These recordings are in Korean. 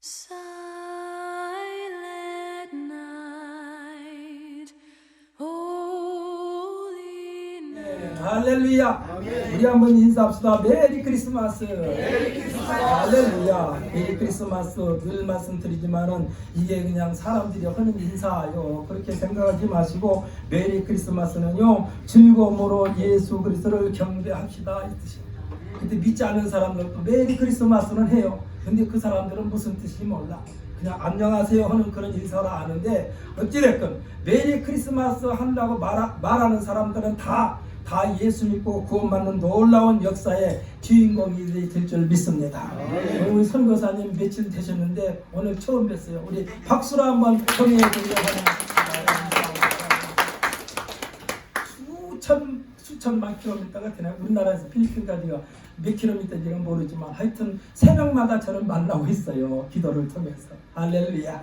Silent night, holy night. 할렐루야. 우리 한번 인사합시다. 메리 크리스마스. 할렐루야. 메리 크리스마스. 늘 말씀드리지만은 이게 그냥 사람들이 하는 인사요. 그렇게 생각하지 마시고 메리 크리스마스는요, 즐거움으로 예수 그리스도를 경배합시다 이 뜻이에요. 근데 믿지 않는 사람들도 메리 크리스마스는 해요. 근데 그 사람들은 무슨 뜻인지 몰라. 그냥 안녕하세요 하는 그런 인사를 아는데, 어찌됐건 메리 크리스마스 한다고 말하는 사람들은 다 예수 믿고 구원받는 놀라운 역사의 주인공이 될 줄 믿습니다. 우리 선교사님 며칠 되셨는데 오늘 처음 뵀어요. 우리 박수로 한번 청해 드리려고 합니다. 수천만 킬로미터가 되나요? 우리나라에서 필리핀까지가 몇 킬로미터인지는 모르지만 하여튼 새벽마다 저를 만나고 있어요. 기도를 통해서. 할렐루야.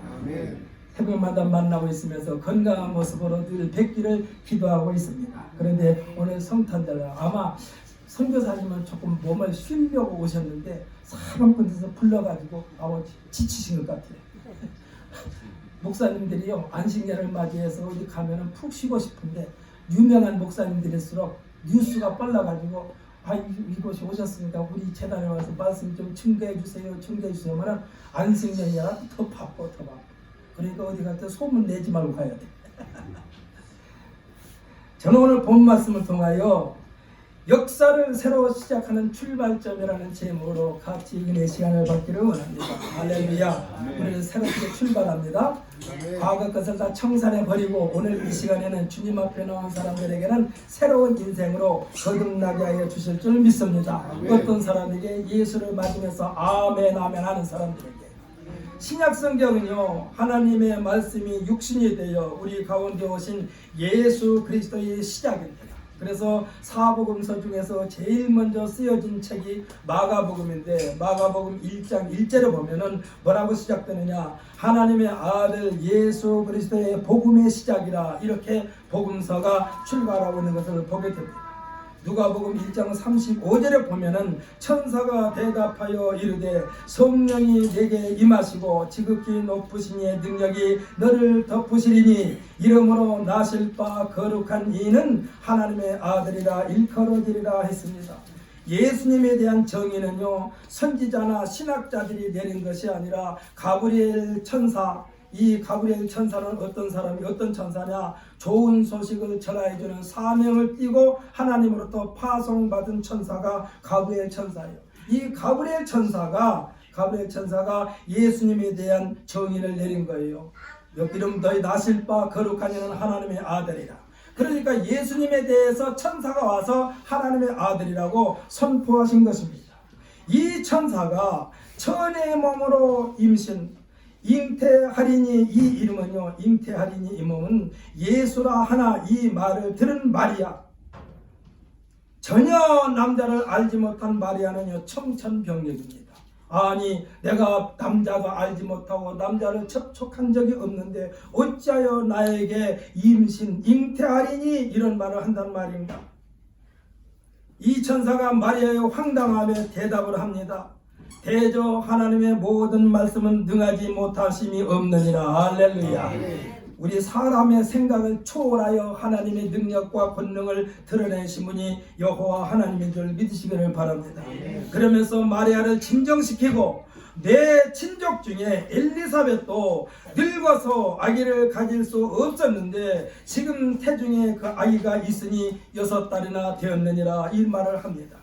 새벽마다 만나고 있으면서 건강한 모습으로 늘 뵙기를 기도하고 있습니다. 그런데 오늘 성탄절 아마 선교사님은 조금 몸을 쉬려고 오셨는데 사방꾼에서 불러가지고 지치신 것 같아요. 목사님들이요, 안식년을 맞이해서 어디 가면은 푹 쉬고 싶은데 유명한 목사님들일수록 뉴스가 빨라가지고 이곳이 오셨으니까 우리 재단에 와서 말씀 좀 증거해 주세요 하면은 안식년이라 더 바빠. 그러니까 어디 갈 때 소문 내지 말고 가야 돼. 저는 오늘 본 말씀을 통하여 역사를 새로 시작하는 출발점이라는 제목으로 같이 은혜 시간을 받기를 원합니다. 할렐루야. 우리는 새롭게 출발합니다. 과거 것을 다 청산해 버리고 오늘 이 시간에는 주님 앞에 나온 사람들에게는 새로운 인생으로 거듭나게 하여 주실 줄 믿습니다. 어떤 사람에게 예수를 맞으면서 아멘 아멘 하는 사람들에게. 신약 성경은요, 하나님의 말씀이 육신이 되어 우리 가운데 오신 예수 그리스도의 시작입니다. 그래서 사복음서 중에서 제일 먼저 쓰여진 책이 마가복음인데, 마가복음 1장 1절에 보면은 뭐라고 시작되느냐, 하나님의 아들 예수 그리스도의 복음의 시작이라, 이렇게 복음서가 출발하고 있는 것을 보게 됩니다. 누가복음 1장 35절에 보면은 천사가 대답하여 이르되 성령이 내게 임하시고 지극히 높으신 이의 능력이 너를 덮으시리니 이름으로 나실 바 거룩한 이는 하나님의 아들이라 일컬어지리라 했습니다. 예수님에 대한 정의는요, 선지자나 신학자들이 내린 것이 아니라 가브리엘 천사, 이 가브리엘 천사는 어떤 천사냐, 좋은 소식을 전해주는 사명을 띠고 하나님으로부터 파송받은 천사가 가브리엘 천사예요. 이 가브리엘 천사가 예수님에 대한 정의를 내린 거예요. 이름 너희 나실 바 거룩한 이는 하나님의 아들이라. 그러니까 예수님에 대해서 천사가 와서 하나님의 아들이라고 선포하신 것입니다. 이 천사가 천의 몸으로 임신, 잉태하리니, 이 이름은요, 잉태하리니 이 몸은 예수라 하나, 이 말을 들은 마리아, 전혀 남자를 알지 못한 마리아는요, 청천벽력입니다. 아니, 내가 남자도 알지 못하고 남자를 접촉한 적이 없는데 어찌하여 나에게 임신, 잉태하리니 이런 말을 한단 말입니다. 이 천사가 마리아의 황당함에 대답을 합니다. 대저 하나님의 모든 말씀은 능하지 못하심이 없느니라. 할렐루야. 우리 사람의 생각을 초월하여 하나님의 능력과 권능을 드러내신 분이 여호와 하나님인 줄 믿으시기를 바랍니다. 그러면서 마리아를 진정시키고, 내 친족 중에 엘리사벳도 늙어서 아기를 가질 수 없었는데 지금 태중에 그 아기가 있으니 6달이나 되었느니라, 이 말을 합니다.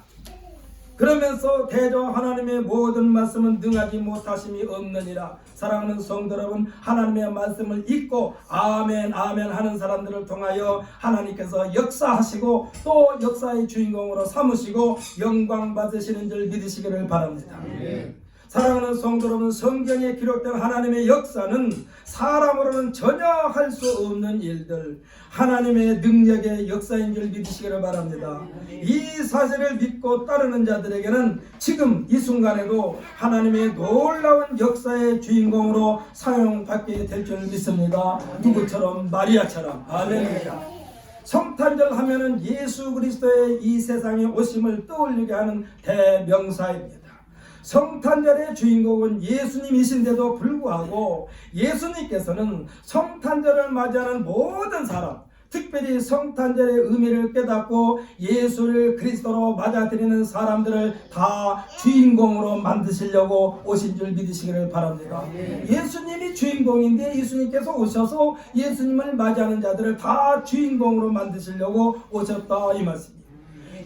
그러면서 대저 하나님의 모든 말씀은 능하지 못하심이 없느니라. 사랑하는 성도 여러분, 하나님의 말씀을 읽고 아멘 아멘 하는 사람들을 통하여 하나님께서 역사하시고 또 역사의 주인공으로 삼으시고 영광 받으시는 줄 믿으시기를 바랍니다. 사랑하는 성도 여러분, 성경에 기록된 하나님의 역사는 사람으로는 전혀 할 수 없는 일들, 하나님의 능력의 역사인 줄 믿으시기를 바랍니다. 이 사실을 믿고 따르는 자들에게는 지금 이 순간에도 하나님의 놀라운 역사의 주인공으로 사용받게 될 줄 믿습니다. 누구처럼? 마리아처럼. 할렐루야. 성탄절 하면은 예수 그리스도의 이 세상에 오심을 떠올리게 하는 대명사입니다. 성탄절의 주인공은 예수님이신데도 불구하고 예수님께서는 성탄절을 맞이하는 모든 사람, 특별히 성탄절의 의미를 깨닫고 예수를 그리스도로 맞아들이는 사람들을 다 주인공으로 만드시려고 오신 줄 믿으시기를 바랍니다. 예수님이 주인공인데 예수님께서 오셔서 예수님을 맞이하는 자들을 다 주인공으로 만드시려고 오셨다 이 말씀입니다.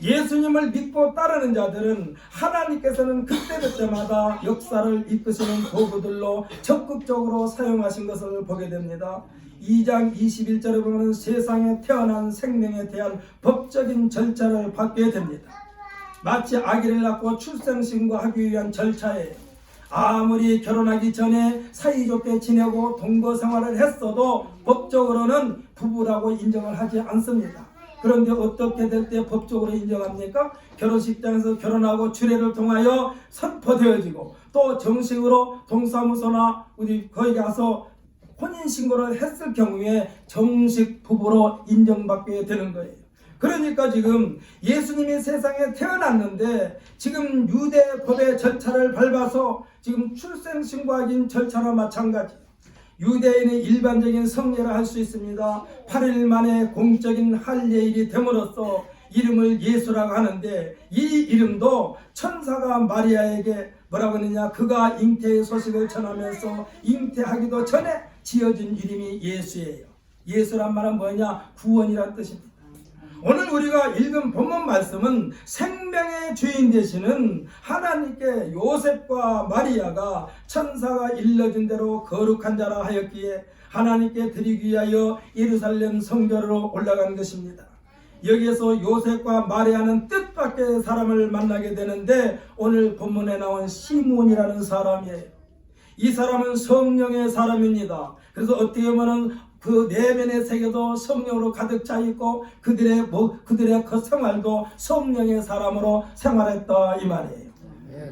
예수님을 믿고 따르는 자들은 하나님께서는 그때그때마다 역사를 이끄시는 도구들로 적극적으로 사용하신 것을 보게 됩니다. 2장 21절에 보면 세상에 태어난 생명에 대한 법적인 절차를 받게 됩니다. 마치 아기를 낳고 출생신고하기 위한 절차에 아무리 결혼하기 전에 사이좋게 지내고 동거생활을 했어도 법적으로는 부부라고 인정을 하지 않습니다. 그런데 어떻게 될 때 법적으로 인정합니까? 결혼식장에서 결혼하고 주례를 통하여 선포되어지고 또 정식으로 동사무소나 우리 거기 가서 혼인신고를 했을 경우에 정식 부부로 인정받게 되는 거예요. 그러니까 지금 예수님이 세상에 태어났는데 지금 유대 법의 절차를 밟아서 지금 출생신고하기 절차와 마찬가지 유대인의 일반적인 성례를 할 수 있습니다. 8일 만에 공적인 할례일이 됨으로써 이름을 예수라고 하는데 이 이름도 천사가 마리아에게 뭐라고 했느냐, 그가 잉태의 소식을 전하면서 잉태하기도 전에 지어진 이름이 예수예요. 예수란 말은 뭐냐? 구원이란 뜻입니다. 오늘 우리가 읽은 본문 말씀은 생명의 주인 되시는 하나님께 요셉과 마리아가 천사가 일러준 대로 거룩한 자라 하였기에 하나님께 드리기 위하여 예루살렘 성전으로 올라간 것입니다. 여기에서 요셉과 마리아는 뜻밖의 사람을 만나게 되는데 오늘 본문에 나온 시몬이라는 사람이에요. 이 사람은 성령의 사람입니다. 그래서 어떻게 보면 그 내면의 세계도 성령으로 가득 차 있고 그들의 그 생활도 성령의 사람으로 생활했다 이 말이에요.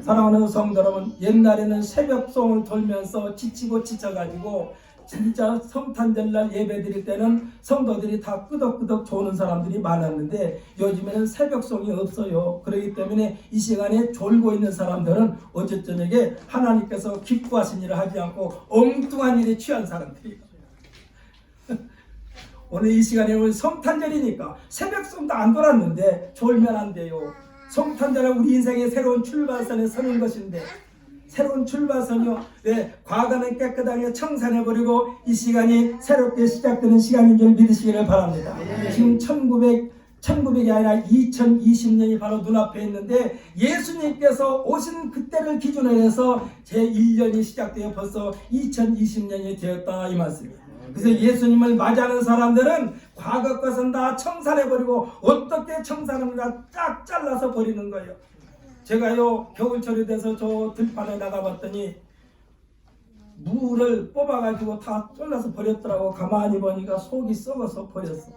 사랑하는 성도 여러분, 옛날에는 새벽송을 돌면서 지치고 지쳐가지고 진짜 성탄절날 예배 드릴 때는 성도들이 다 끄덕끄덕 조는 사람들이 많았는데 요즘에는 새벽송이 없어요. 그렇기 때문에 이 시간에 졸고 있는 사람들은 어제 저녁에 하나님께서 기뻐하신 일을 하지 않고 엉뚱한 일에 취한 사람들이에요. 오늘 이 시간에 오늘 성탄절이니까 새벽송도 안 돌았는데 졸면 안 돼요. 성탄절은 우리 인생의 새로운 출발선에 서는 것인데 새로운 출발선이요. 네, 과거는 깨끗하게 청산해버리고 이 시간이 새롭게 시작되는 시간인 줄 믿으시기를 바랍니다. 지금 1900이 아니라 2020년이 바로 눈앞에 있는데 예수님께서 오신 그때를 기준으로 해서 제1년이 시작되어 벌써 2020년이 되었다 이 말씀입니다. 그래서 예수님을 맞이하는 사람들은 과거 것은 다 청산해버리고 어떻게 청산합니까? 쫙 잘라서 버리는 거예요. 제가요 겨울철이 돼서 저 들판에 나가봤더니 무를 뽑아가지고 다 잘라서 버렸더라고. 가만히 보니까 속이 썩어서 버렸어.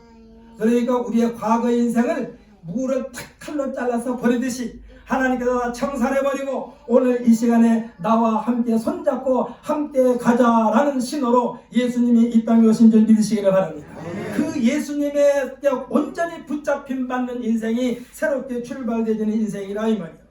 그러니까 우리의 과거 인생을 무를 탁 칼로 잘라서 버리듯이 하나님께서 다 청산해버리고 오늘 이 시간에 나와 함께 손잡고 함께 가자라는 신호로 예수님이 이 땅에 오신 줄 믿으시기를 바랍니다. 그 예수님의 온전히 붙잡힘 받는 인생이 새롭게 출발되는 인생이라 이 말이에요.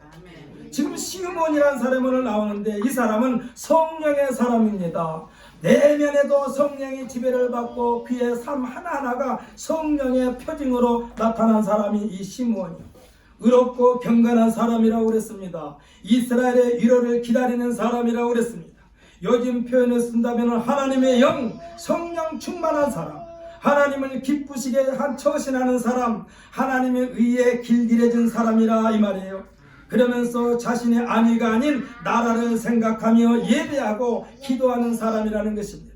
지금 시몬이라는 사람이 오늘 나오는데 이 사람은 성령의 사람입니다. 내면에도 성령의 지배를 받고 그의 삶 하나하나가 성령의 표징으로 나타난 사람이 이 시몬이요. 의롭고 경건한 사람이라고 그랬습니다. 이스라엘의 위로를 기다리는 사람이라고 그랬습니다. 요즘 표현을 쓴다면 하나님의 영, 성령 충만한 사람, 하나님을 기쁘시게 처신하는 사람, 하나님의 의에 길들여진 사람이라 이 말이에요. 그러면서 자신의 안위가 아닌 나라를 생각하며 예배하고 기도하는 사람이라는 것입니다.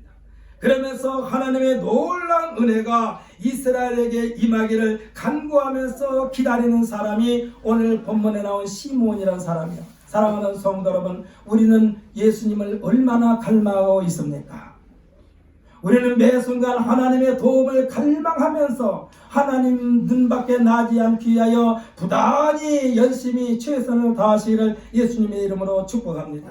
그러면서 하나님의 놀라운 은혜가 이스라엘에게 임하기를 간구하면서 기다리는 사람이 오늘 본문에 나온 시몬이라는 사람이에요. 사랑하는 성도 여러분, 우리는 예수님을 얼마나 갈망하고 있습니까? 우리는 매 순간 하나님의 도움을 갈망하면서 하나님 눈밖에 나지 않기 위하여 부단히 열심히 최선을 다하시기를 예수님의 이름으로 축복합니다.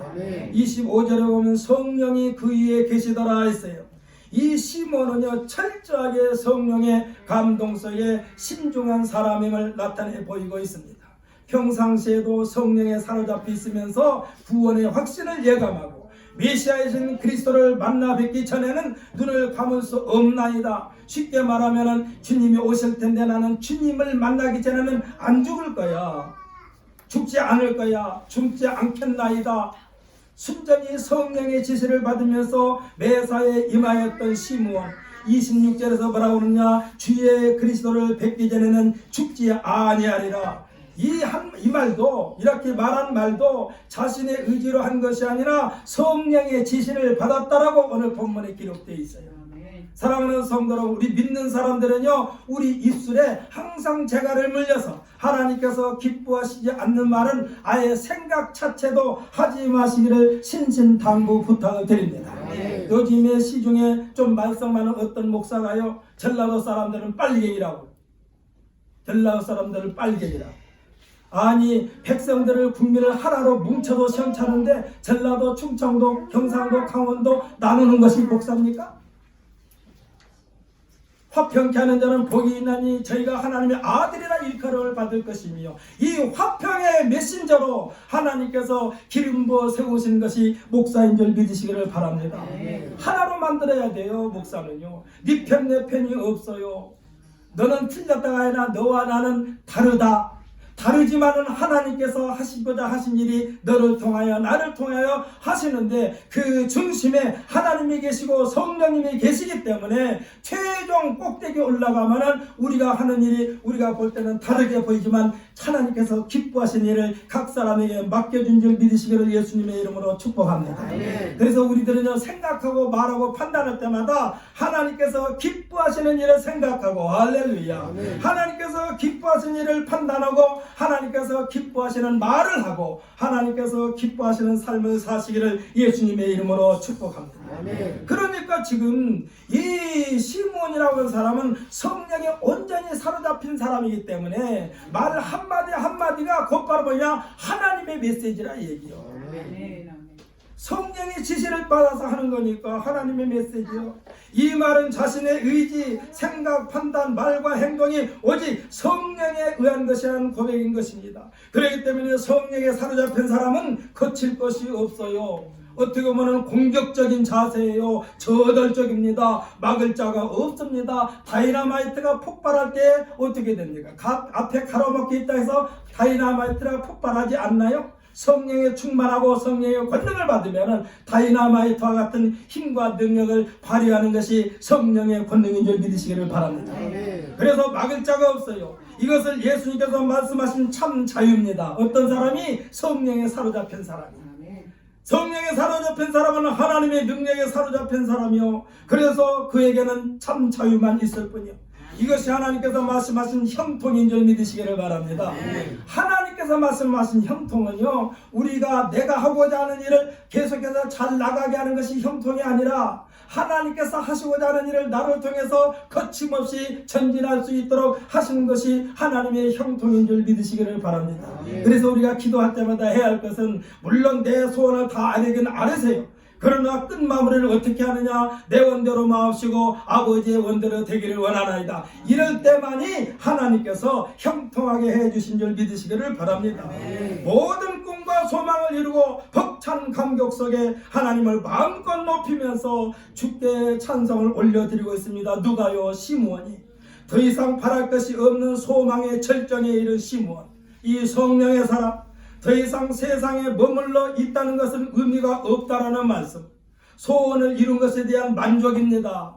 25절에 보면 성령이 그 위에 계시더라 했어요. 이 시몬은요 철저하게 성령의 감동 속에 신중한 사람임을 나타내 보이고 있습니다. 평상시에도 성령에 사로잡혀 있으면서 구원의 확신을 예감하고 메시아이신 그리스도를 만나 뵙기 전에는 눈을 감을 수 없나이다. 쉽게 말하면 주님이 오실 텐데 나는 주님을 만나기 전에는 안 죽을 거야. 죽지 않을 거야. 죽지 않겠나이다. 순전히 성령의 지시를 받으면서 매사에 임하였던 시므온 26절에서 뭐라고 그러냐, 주의 그리스도를 뵙기 전에는 죽지 아니하리라. 이 말도, 이렇게 말한 말도 자신의 의지로 한 것이 아니라 성령의 지시를 받았다라고 오늘 본문에 기록되어 있어요. 사랑하는 성도 여러분, 우리 믿는 사람들은요, 우리 입술에 항상 재갈을 물려서 하나님께서 기뻐하시지 않는 말은 아예 생각 자체도 하지 마시기를 신신당부 부탁을 드립니다. 요즘에 시중에 좀 말썽 많은 어떤 목사가요, 전라도 사람들은 빨갱이라고, 전라도 사람들은 빨갱이라고. 아니, 백성들을, 국민을 하나로 뭉쳐도 시원찮은데 전라도, 충청도, 경상도, 강원도 나누는 것이 목사입니까? 화평케 하는 자는 복이 있나니 저희가 하나님의 아들이라 일컬음을 받을 것이며, 이 화평의 메신저로 하나님께서 기름 부어 세우신 것이 목사인 줄 믿으시기를 바랍니다. 하나로 만들어야 돼요. 목사는요, 네 편 내 편이 없어요. 너는 틀렸다가 아니라 너와 나는 다르다. 다르지만은 하나님께서 하시고자 하신 일이 너를 통하여 나를 통하여 하시는데, 그 중심에 하나님이 계시고 성령님이 계시기 때문에 최종 꼭대기에 올라가면은 우리가 하는 일이 우리가 볼 때는 다르게 보이지만 하나님께서 기뻐하신 일을 각 사람에게 맡겨준 줄 믿으시기를 예수님의 이름으로 축복합니다. 그래서 우리들은요, 생각하고 말하고 판단할 때마다 하나님께서 기뻐하시는 일을 생각하고, 할렐루야, 하나님께서 기뻐하시는 일을 판단하고 하나님께서 기뻐하시는 말을 하고 하나님께서 기뻐하시는 삶을 사시기를 예수님의 이름으로 축복합니다. 그러니까 지금 이 시므온이라고 하는 사람은 성령에 온전히 사로잡힌 사람이기 때문에 말 한마디 한마디가 곧바로 뭐냐, 하나님의 메시지라 얘기요. 성령의 지시를 받아서 하는 거니까 하나님의 메시지요. 이 말은 자신의 의지, 생각, 판단, 말과 행동이 오직 성령에 의한 것이라는 고백인 것입니다. 그렇기 때문에 성령에 사로잡힌 사람은 거칠 것이 없어요. 어떻게 보면 공격적인 자세예요. 저돌적입니다. 막을 자가 없습니다. 다이너마이트가 폭발할 때 어떻게 됩니까? 앞에 가로막혀 있다 해서 다이너마이트가 폭발하지 않나요? 성령에 충만하고 성령의 권능을 받으면 다이너마이트와 같은 힘과 능력을 발휘하는 것이 성령의 권능인 줄 믿으시기를 바랍니다. 그래서 막을 자가 없어요. 이것을 예수님께서 말씀하신 참 자유입니다. 어떤 사람이? 성령에 사로잡힌 사람이. 성령에 사로잡힌 사람은 하나님의 능력에 사로잡힌 사람이요, 그래서 그에게는 참 자유만 있을 뿐이요. 이것이 하나님께서 말씀하신 형통인 줄 믿으시기를 바랍니다. 하나님께서 말씀하신 형통은요, 우리가 내가 하고자 하는 일을 계속해서 잘 나가게 하는 것이 형통이 아니라 하나님께서 하시고자 하는 일을 나를 통해서 거침없이 전진할 수 있도록 하시는 것이 하나님의 형통인 줄 믿으시기를 바랍니다. 그래서 우리가 기도할 때마다 해야 할 것은, 물론 내 소원을 다 아뢰긴 아뢰세요. 그러나 끝 마무리를 어떻게 하느냐, 내 원대로 마옵시고 아버지의 원대로 되기를 원하나이다. 이럴 때만이 하나님께서 형통하게 해주신 줄 믿으시기를 바랍니다. 모든 꿈과 소망을 이루고 벅찬 감격 속에 하나님을 마음껏 높이면서 주께 찬송을 올려드리고 있습니다. 누가요? 시므온이. 더 이상 바랄 것이 없는 소망의 절정에 이른 시므온, 이 성령의 사람, 더 이상 세상에 머물러 있다는 것은 의미가 없다라는 말씀, 소원을 이룬 것에 대한 만족입니다.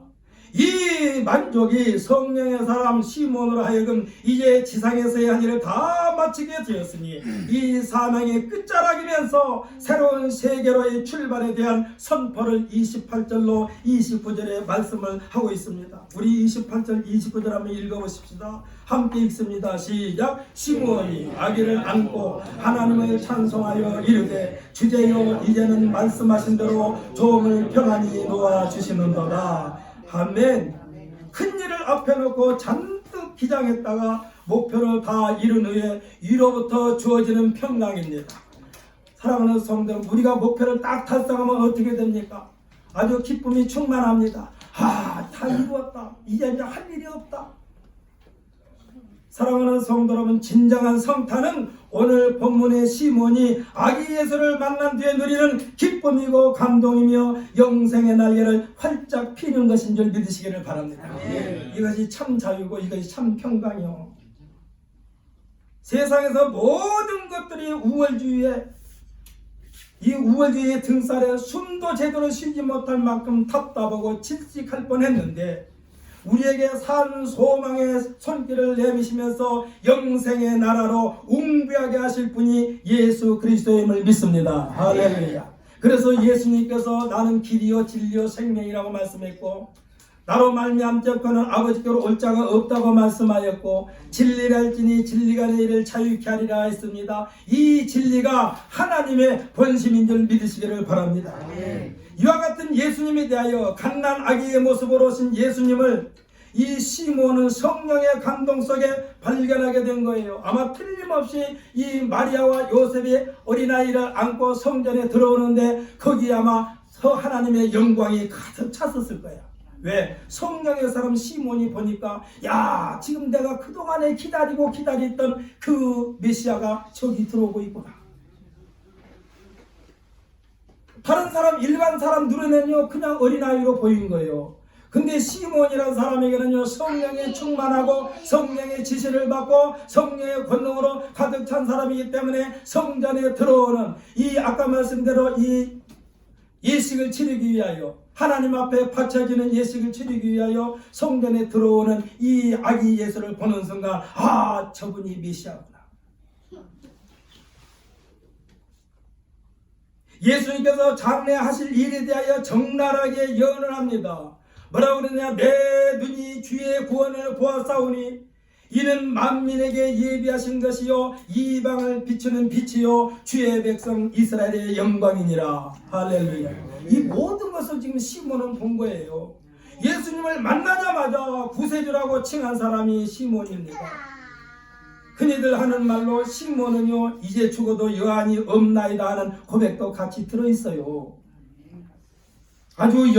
이 만족이 성령의 사람 시므온으로 하여금 이제 지상에서의 한 일을 다 마치게 되었으니 이 사명의 끝자락이면서 새로운 세계로의 출발에 대한 선포를 28절로 29절에 말씀을 하고 있습니다. 우리 28절 29절 한번 읽어보십시다. 함께 읽습니다. 시작. 시므온이 아기를 안고 하나님을 찬송하여 이르되, 주제여 이제는 말씀하신 대로 종을 평안히 놓아주시는도다. 아멘. 큰 일을 앞에 놓고 잔뜩 기장했다가 목표를 다 이룬 후에 위로부터 주어지는 평강입니다. 사랑하는 성도, 우리가 목표를 딱 달성하면 어떻게 됩니까? 아주 기쁨이 충만합니다. 다 이루었다. 이제 할 일이 없다. 사랑하는 성도 여러분, 진정한 성탄은 오늘 본문의 시몬이 아기 예수를 만난 뒤에 누리는 기쁨이고 감동이며 영생의 날개를 활짝 피는 것인 줄 믿으시기를 바랍니다. 이것이 참 자유고 이것이 참 평강이요. 세상에서 모든 것들이 이 우월주의의 등살에 숨도 제대로 쉬지 못할 만큼 답답하고 질식할 뻔했는데 우리에게 산 소망의 손길을 내미시면서 영생의 나라로 웅비하게 하실 분이 예수 그리스도임을 믿습니다. 할렐루야. 그래서 예수님께서 나는 길이요 진리요 생명이라고 말씀했고 나로 말미암자고는 아버지께로 올 자가 없다고 말씀하였고 진리랄지니 진리가 너희를 자유케 하리라 했습니다. 이 진리가 하나님의 본심인 줄 믿으시기를 바랍니다. 이와 같은 예수님에 대하여 갓난 아기의 모습으로 오신 예수님을 이 시몬은 성령의 감동 속에 발견하게 된 거예요. 아마 틀림없이 이 마리아와 요셉이 어린아이를 안고 성전에 들어오는데 거기에 아마 하나님의 영광이 가득 찼었을 거야. 왜? 성령의 사람 시몬이 보니까 야, 지금 내가 그동안에 기다리던 그 메시아가 저기 들어오고 있구나. 다른 사람, 일반 사람 눈에는요 그냥 어린아이로 보인 거예요. 근데 시몬이라는 사람에게는요 성령에 충만하고 성령의 지시를 받고 성령의 권능으로 가득 찬 사람이기 때문에 성전에 들어오는 이 아까 말씀대로 이 예식을 치르기 위하여 하나님 앞에 바쳐지는 예식을 치르기 위하여 성전에 들어오는 이 아기 예수를 보는 순간 아, 저분이 메시아구나. 예수님께서 장래하실 일에 대하여 적나라하게 예언을 합니다. 뭐라고 그러냐? 내 눈이 주의 구원을 보았사오니 이는 만민에게 예비하신 것이요 이방을 비추는 빛이요 주의 백성 이스라엘의 영광이니라. 할렐루야. 이 모든 것을 지금 시몬은 본 거예요. 예수님을 만나자마자 구세주라고 칭한 사람이 시몬입니다. 흔히들 하는 말로 시몬은요 이제 죽어도 여한이 없나이다 하는 고백도 같이 들어있어요. 아주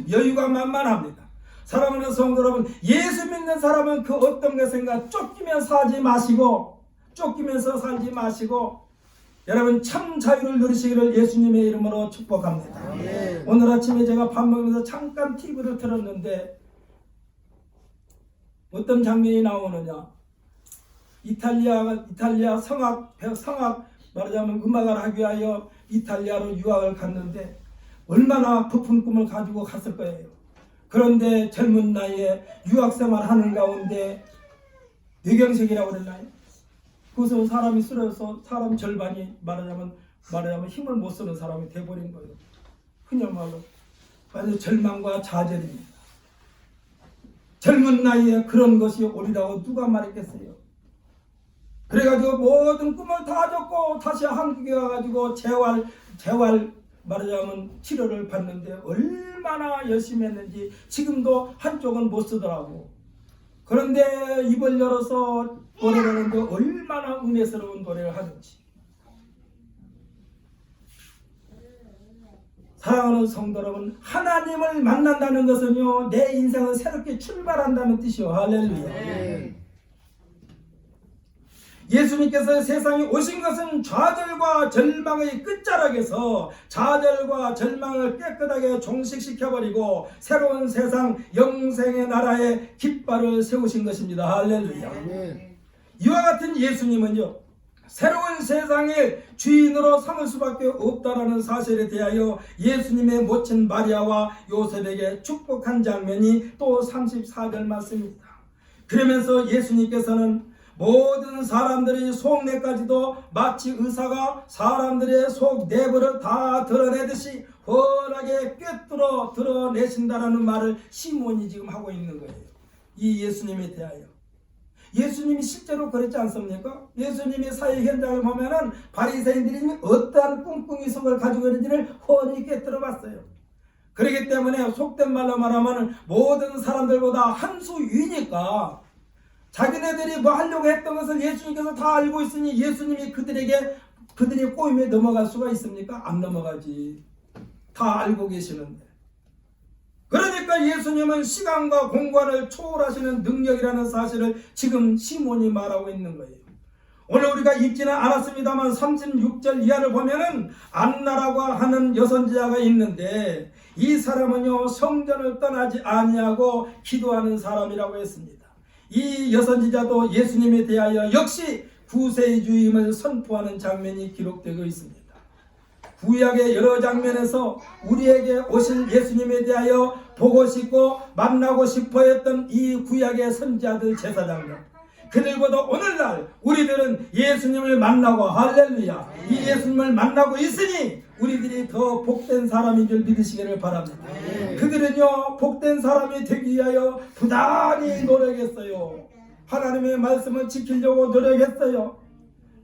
여유가 만만합니다. 사랑하는 성도 여러분, 예수 믿는 사람은 그 어떤 것인가 쫓기면서 살지 마시고 여러분 참 자유를 누리시기를 예수님의 이름으로 축복합니다. 오늘 아침에 제가 밥 먹으면서 잠깐 TV를 틀었는데 어떤 장면이 나오느냐? 이탈리아 성악 말하자면 음악을 하기 위하여 이탈리아로 유학을 갔는데 얼마나 부푼 꿈을 가지고 갔을 거예요. 그런데 젊은 나이에 유학생활 하는 가운데 뇌경색이라고 그랬나요? 그래서 사람이 쓰러져서 사람 절반이 말하자면 힘을 못 쓰는 사람이 돼버린 거예요. 그냥 말로 아주 절망과 좌절입니다. 젊은 나이에 그런 것이 오리라고 누가 말했겠어요? 그래가지고 모든 꿈을 다 줬고 다시 한국에 와가지고 재활 말하자면 치료를 받는데 얼마나 열심히 했는지 지금도 한쪽은 못 쓰더라고. 그런데 입을 열어서 노래를 하는데 얼마나 은혜스러운 노래를 하는지. 사랑하는 성도 여러분, 하나님을 만난다는 것은요 내 인생은 새롭게 출발한다는 뜻이요. 할렐루야. 예수님께서 세상에 오신 것은 좌절과 절망의 끝자락에서 좌절과 절망을 깨끗하게 종식시켜버리고 새로운 세상 영생의 나라에 깃발을 세우신 것입니다. 할렐루야. 이와 같은 예수님은요 새로운 세상의 주인으로 삼을 수밖에 없다라는 사실에 대하여 예수님의 모친 마리아와 요셉에게 축복한 장면이 또 34절 말씀입니다. 그러면서 예수님께서는 모든 사람들의 속내까지도 마치 의사가 사람들의 속 내부를 다 드러내듯이 훤하게 꿰뚫어 드러내신다라는 말을 시몬이 지금 하고 있는 거예요. 이 예수님에 대하여. 예수님이 실제로 그랬지 않습니까? 예수님의 사회 현장을 보면은 바리새인들이 어떠한 꿍꿍이 속을 가지고 있는지를 훤히 꿰뚫어 봤어요. 그렇기 때문에 속된 말로 말하면 모든 사람들보다 한 수 위니까 자기네들이 뭐 하려고 했던 것을 예수님께서 다 알고 있으니 예수님이 그들의 꼬임에 넘어갈 수가 있습니까? 안 넘어가지. 다 알고 계시는데. 그러니까 그러나 예수님은 시간과 공간을 초월하시는 능력이라는 사실을 지금 시몬이 말하고 있는 거예요. 오늘 우리가 읽지는 않았습니다만 36절 이하를 보면은 안나라고 하는 여선지자가 있는데 이 사람은요 성전을 떠나지 아니하고 기도하는 사람이라고 했습니다. 이 여선지자도 예수님에 대하여 역시 구세주임을 선포하는 장면이 기록되고 있습니다. 구약의 여러 장면에서 우리에게 오실 예수님에 대하여 보고 싶고 만나고 싶어 했던 이 구약의 선지자들 제사장들, 그들보다 오늘날 우리들은 예수님을 만나고 할렐루야 이 예수님을 만나고 있으니 우리들이 더 복된 사람인 줄 믿으시기를 바랍니다. 그들은요 복된 사람이 되기 위하여 부단히 노력했어요. 하나님의 말씀을 지키려고 노력했어요.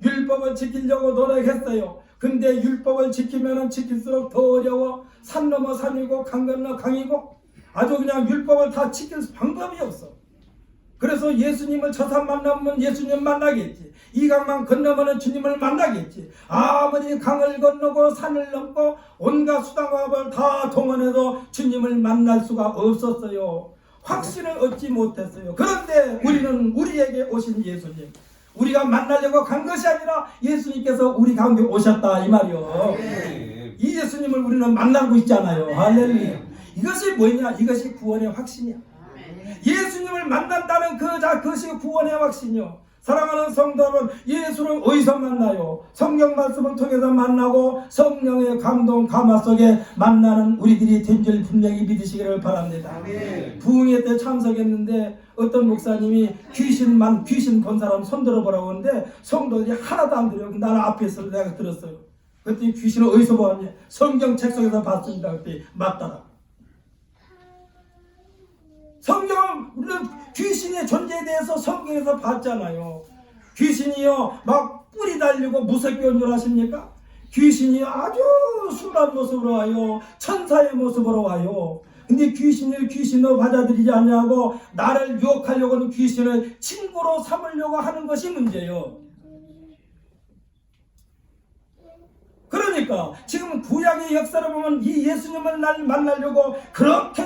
율법을 지키려고 노력했어요. 근데 율법을 지키면 지킬수록 더 어려워. 산 넘어 산이고 강 건너 강이고 아주 그냥 율법을 다 지킬 방법이 없어. 그래서 예수님을 저 산 만나면 예수님 만나겠지. 이 강만 건너면 주님을 만나겠지. 아무리 강을 건너고 산을 넘고 온갖 수단과를 다 동원해도 주님을 만날 수가 없었어요. 확신을 얻지 못했어요. 그런데 우리는 우리에게 오신 예수님, 우리가 만나려고 간 것이 아니라 예수님께서 우리 가운데 오셨다 이 말이요. 이 예수님을 우리는 만나고 있잖아요. 할렐루야. 이것이 뭐냐? 이것이 구원의 확신이야. 예수님을 만난다는 그것이 구원의 확신이요. 사랑하는 성도 여러분, 예수를 어디서 만나요? 성경 말씀을 통해서 만나고 성령의 감동 감화 속에 만나는 우리들이 된 줄 분명히 믿으시기를 바랍니다. 부흥회 때 참석했는데 어떤 목사님이 귀신 본 사람 손 들어보라고 하는데 성도들이 하나도 안 들어요. 나는 앞에서 내가 들었어요. 그랬더니 귀신을 어디서 보았냐? 성경 책 속에서 봤습니다. 그때 맞더라. 성경은 우리는 귀신의 존재에 대해서 성경에서 봤잖아요. 귀신이요 막 뿔이 달리고 무섭게 온 줄 아십니까? 귀신이 아주 순한 모습으로 와요. 천사의 모습으로 와요. 근데 귀신을 귀신으로 받아들이지 않냐고 나를 유혹하려고 하는 귀신을 친구로 삼으려고 하는 것이 문제예요. 그러니까 지금 구약의 역사를 보면 이 예수님을 만나려고 그렇게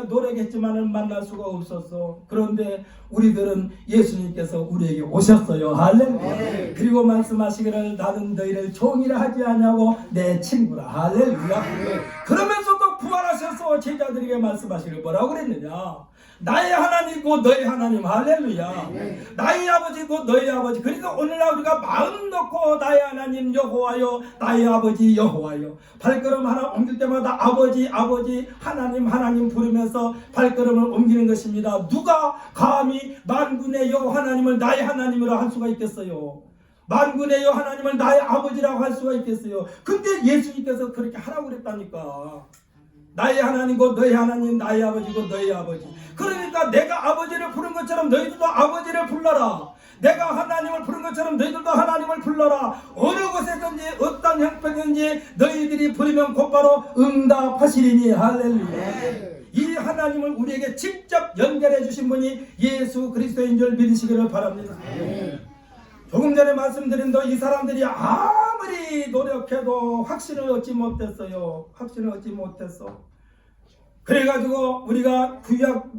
노력했지만은 만날 수가 없었어. 그런데 우리들은 예수님께서 우리에게 오셨어요. 할렐루야. 그리고 말씀하시기를 나는 너희를 종이라 하지 않냐고 내 친구라. 할렐루야. 그러면서도 부활하셔서 제자들에게 말씀하시기를 뭐라고 그랬느냐? 나의 하나님 곧 너의 하나님. 할렐루야. 나의 아버지 곧 너의 아버지. 그러니까 오늘날 우리가 마음 놓고 나의 하나님 여호와여 나의 아버지 여호와여 발걸음 하나 옮길 때마다 아버지 하나님 부르면서 발걸음을 옮기는 것입니다. 누가 감히 만군의 여호와 하나님을 나의 하나님으로 할 수가 있겠어요? 만군의 여호와 하나님을 나의 아버지라고 할 수가 있겠어요? 근데 예수님께서 그렇게 하라고 그랬다니까. 나의 하나님 곧 너의 하나님, 나의 아버지 곧 너의 아버지. 그러니까 내가 아버지를 부른 것처럼 너희들도 아버지를 불러라. 내가 하나님을 부른 것처럼 너희들도 하나님을 불러라. 어느 곳에든지 어떤 형편이든지 너희들이 부르면 곧바로 응답하시리니. 할렐루야. 이 하나님을 우리에게 직접 연결해 주신 분이 예수 그리스도인 줄 믿으시기를 바랍니다. 조금 전에 말씀드린 대로 이 사람들이 아무리 노력해도 확신을 얻지 못했어요. 확신을 얻지 못했어. 그래가지고 우리가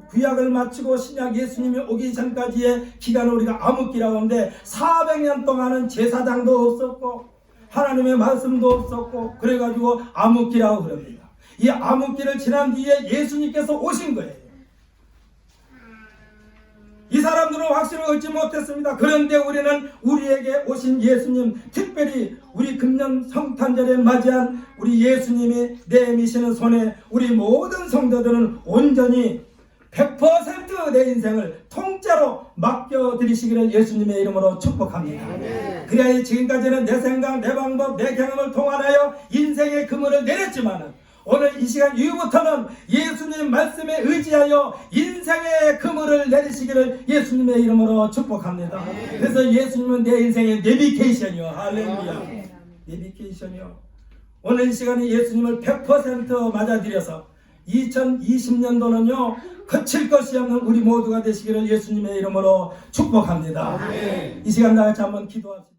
구약을 마치고 신약 예수님이 오기 전까지의 기간을 우리가 암흑기라고 하는데 400년 동안은 제사장도 없었고 하나님의 말씀도 없었고 그래가지고 암흑기라고 그럽니다. 이 암흑기를 지난 뒤에 예수님께서 오신 거예요. 이 사람들은 확신을 얻지 못했습니다. 그런데 우리는 우리에게 오신 예수님, 특별히 우리 금년 성탄절에 맞이한 우리 예수님이 내미시는 손에 우리 모든 성도들은 온전히 100% 내 인생을 통째로 맡겨드리시기를 예수님의 이름으로 축복합니다. 그래야 지금까지는 내 생각, 내 방법, 내 경험을 통하여 인생의 그물을 내렸지만은 오늘 이 시간 이후부터는 예수님 말씀에 의지하여 인생의 그물을 내리시기를 예수님의 이름으로 축복합니다. 그래서 예수님은 내 인생의 내비게이션이요. 할렐루야. 내비게이션이요. 오늘 이 시간에 예수님을 100% 맞아들여서 2020년도는요 거칠 것이 없는 우리 모두가 되시기를 예수님의 이름으로 축복합니다. 이 시간 다 같이 한번 기도합시다.